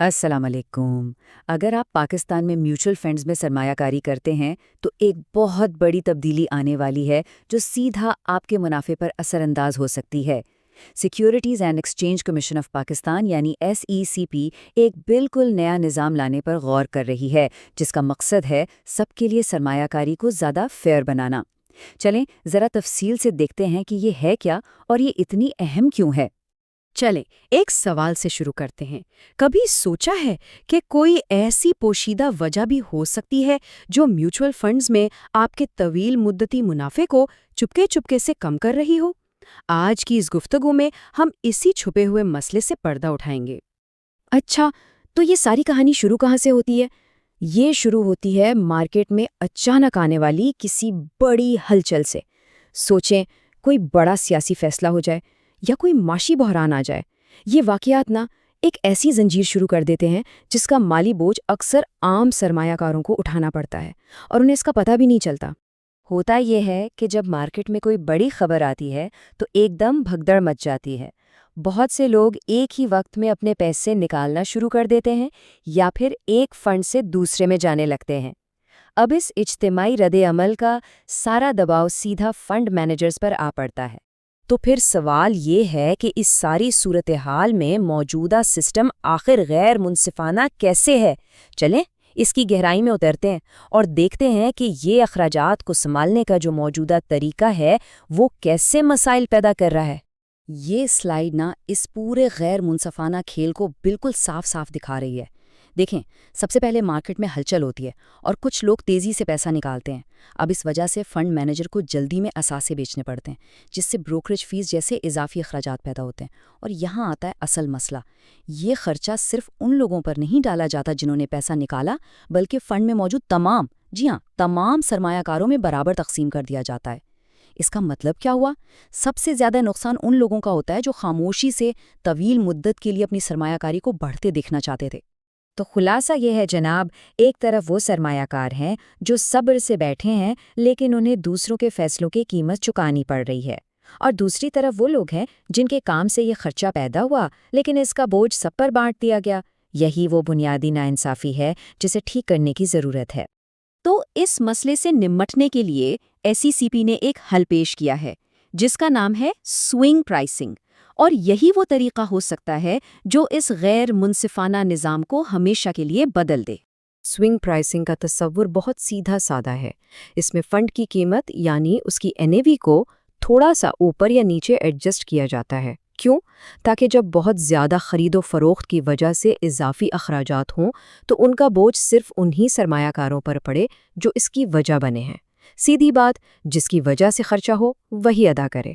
السلام علیکم۔ اگر آپ پاکستان میں میوچل فنڈز میں سرمایہ کاری کرتے ہیں تو ایک بہت بڑی تبدیلی آنے والی ہے جو سیدھا آپ کے منافع پر اثر انداز ہو سکتی ہے۔ Securities and exchange commission of Pakistan یعنی SECP ایک بالکل نیا نظام لانے پر غور کر رہی ہے جس کا مقصد ہے سب کے لیے سرمایہ کاری کو زیادہ فیئر بنانا۔ چلیں ذرا تفصیل سے دیکھتے ہیں کہ یہ ہے کیا اور یہ اتنی اہم کیوں ہے۔ چلیں ایک سوال سے شروع کرتے ہیں۔ کبھی سوچا ہے کہ کوئی ایسی پوشیدہ وجہ بھی ہو سکتی ہے جو میوچل فنڈز میں آپ کے طویل مدتی منافع کو چپکے چپکے سے کم کر رہی ہو؟ آج کی اس گفتگو میں ہم اسی چھپے ہوئے مسئلے سے پردہ اٹھائیں گے۔ اچھا، تو یہ ساری کہانی شروع کہاں سے ہوتی ہے؟ یہ شروع ہوتی ہے مارکیٹ میں اچانک آنے والی کسی بڑی ہلچل سے۔ سوچیں، کوئی بڑا سیاسی فیصلہ ہو جائے یا کوئی معاشی بحران آ جائے۔ یہ واقعات ایک ایسی زنجیر شروع کر دیتے ہیں جس کا مالی بوجھ اکثر عام سرمایہ کاروں کو اٹھانا پڑتا ہے اور انہیں اس کا پتہ بھی نہیں چلتا۔ ہوتا یہ ہے کہ جب مارکیٹ میں کوئی بڑی خبر آتی ہے تو ایک دم بھگدڑ مچ جاتی ہے۔ بہت سے لوگ ایک ہی وقت میں اپنے پیسے نکالنا شروع کر دیتے ہیں یا پھر ایک فنڈ سے دوسرے میں جانے لگتے ہیں۔ اب اس اجتماعی رد عمل کا سارا دباؤ سیدھا فنڈ مینیجرز پر آ پڑتا ہے۔ تو پھر سوال یہ ہے کہ اس ساری صورتحال میں موجودہ سسٹم آخر غیر منصفانہ کیسے ہے؟ چلیں اس کی گہرائی میں اترتے ہیں اور دیکھتے ہیں کہ یہ اخراجات کو سنبھالنے کا جو موجودہ طریقہ ہے وہ کیسے مسائل پیدا کر رہا ہے۔ یہ سلائیڈ اس پورے غیر منصفانہ کھیل کو بالکل صاف صاف دکھا رہی ہے۔ دیکھیں، سب سے پہلے مارکیٹ میں ہلچل ہوتی ہے اور کچھ لوگ تیزی سے پیسہ نکالتے ہیں۔ اب اس وجہ سے فنڈ مینیجر کو جلدی میں اثاثے بیچنے پڑتے ہیں جس سے بروکریج فیس جیسے اضافی اخراجات پیدا ہوتے ہیں۔ اور یہاں آتا ہے اصل مسئلہ۔ یہ خرچہ صرف ان لوگوں پر نہیں ڈالا جاتا جنہوں نے پیسہ نکالا، بلکہ فنڈ میں موجود تمام سرمایہ کاروں میں برابر تقسیم کر دیا جاتا ہے۔ اس کا مطلب کیا ہوا؟ سب سے زیادہ نقصان ان لوگوں کا ہوتا ہے جو خاموشی سے طویل مدت کے لیے اپنی سرمایہ کاری کو بڑھتے دیکھنا چاہتے تھے۔ تو خلاصہ یہ ہے جناب، ایک طرف وہ سرمایہ کار ہیں جو صبر سے بیٹھے ہیں لیکن انہیں دوسروں کے فیصلوں کی قیمت چکانی پڑ رہی ہے، اور دوسری طرف وہ لوگ ہیں جن کے کام سے یہ خرچہ پیدا ہوا لیکن اس کا بوجھ سب پر بانٹ دیا گیا۔ یہی وہ بنیادی ناانصافی ہے جسے ٹھیک کرنے کی ضرورت ہے۔ تو اس مسئلے سے نمٹنے کے لیے SECP نے ایک حل پیش کیا ہے جس کا نام ہے سوئنگ پرائسنگ، اور یہی وہ طریقہ ہو سکتا ہے جو اس غیر منصفانہ نظام کو ہمیشہ کے لیے بدل دے۔ سوئنگ پرائسنگ کا تصور بہت سیدھا سادہ ہے۔ اس میں فنڈ کی قیمت یعنی اس کی NAV کو تھوڑا سا اوپر یا نیچے ایڈجسٹ کیا جاتا ہے۔ کیوں؟ تاکہ جب بہت زیادہ خرید و فروخت کی وجہ سے اضافی اخراجات ہوں تو ان کا بوجھ صرف انہی سرمایہ کاروں پر پڑے جو اس کی وجہ بنے ہیں۔ سیدھی بات، جس کی وجہ سے خرچہ ہو وہی ادا کرے۔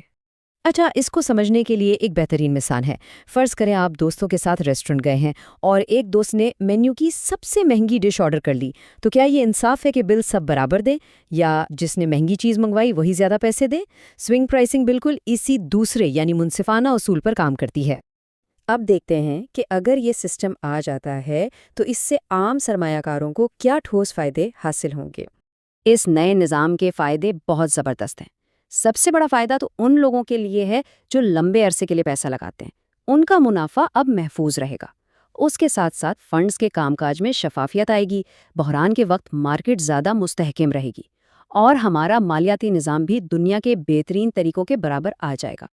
اچھا، اس کو سمجھنے کے لیے ایک بہترین مثال ہے۔ فرض کریں آپ دوستوں کے ساتھ ریسٹورنٹ گئے ہیں اور ایک دوست نے مینیو کی سب سے مہنگی ڈش آرڈر کر لی، تو کیا یہ انصاف ہے کہ بل سب برابر دیں یا جس نے مہنگی چیز منگوائی وہی زیادہ پیسے دیں؟ سوئنگ پرائسنگ بالکل اسی دوسرے یعنی منصفانہ اصول پر کام کرتی ہے۔ اب دیکھتے ہیں کہ اگر یہ سسٹم آ جاتا ہے تو اس سے عام سرمایہ کاروں کو کیا ٹھوس فائدے حاصل ہوں گے۔ اس نئے نظام کے فائدے بہت زبردست ہیں۔ سب سے بڑا فائدہ تو ان لوگوں کے لیے ہے جو لمبے عرصے کے لیے پیسہ لگاتے ہیں۔ ان کا منافع اب محفوظ رہے گا۔ اس کے ساتھ ساتھ فنڈز کے کام کاج میں شفافیت آئے گی، بحران کے وقت مارکیٹ زیادہ مستحکم رہے گی، اور ہمارا مالیاتی نظام بھی دنیا کے بہترین طریقوں کے برابر آ جائے گا۔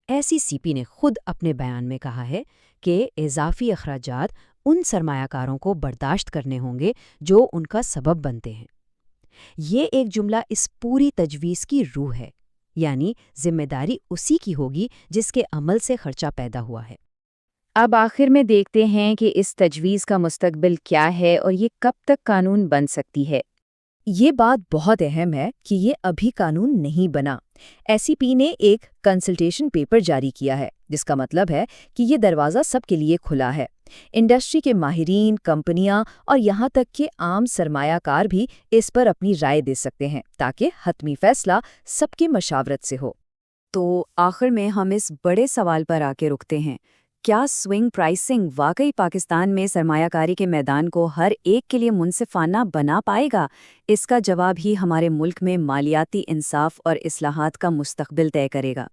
SECP نے خود اپنے بیان میں کہا ہے کہ اضافی اخراجات ان سرمایہ کاروں کو برداشت کرنے ہوں گے جو ان کا سبب بنتے ہیں۔ یہ ایک جملہ اس پوری تجویز کی روح ہے، یعنی ذمہ داری اسی کی ہوگی جس کے عمل سے خرچہ پیدا ہوا ہے۔ اب آخر میں دیکھتے ہیں کہ اس تجویز کا مستقبل کیا ہے اور یہ کب تک قانون بن سکتی ہے۔ یہ بات بہت اہم ہے کہ یہ ابھی قانون نہیں بنا۔ SEP نے ایک کنسلٹیشن پیپر جاری کیا ہے، جس کا مطلب ہے کہ یہ دروازہ سب کے لیے کھلا ہے۔ انڈسٹری کے ماہرین، کمپنیاں اور یہاں تک کہ عام سرمایہ کار بھی اس پر اپنی رائے دے سکتے ہیں تاکہ حتمی فیصلہ سب کی مشاورت سے ہو۔ تو آخر میں ہم اس بڑے سوال پر آ کے رکتے ہیں، کیا سوئنگ پرائسنگ واقعی پاکستان میں سرمایہ کاری کے میدان کو ہر ایک کے لیے منصفانہ بنا پائے گا؟ اس کا جواب ہی ہمارے ملک میں مالیاتی انصاف اور اصلاحات کا مستقبل طے کرے گا۔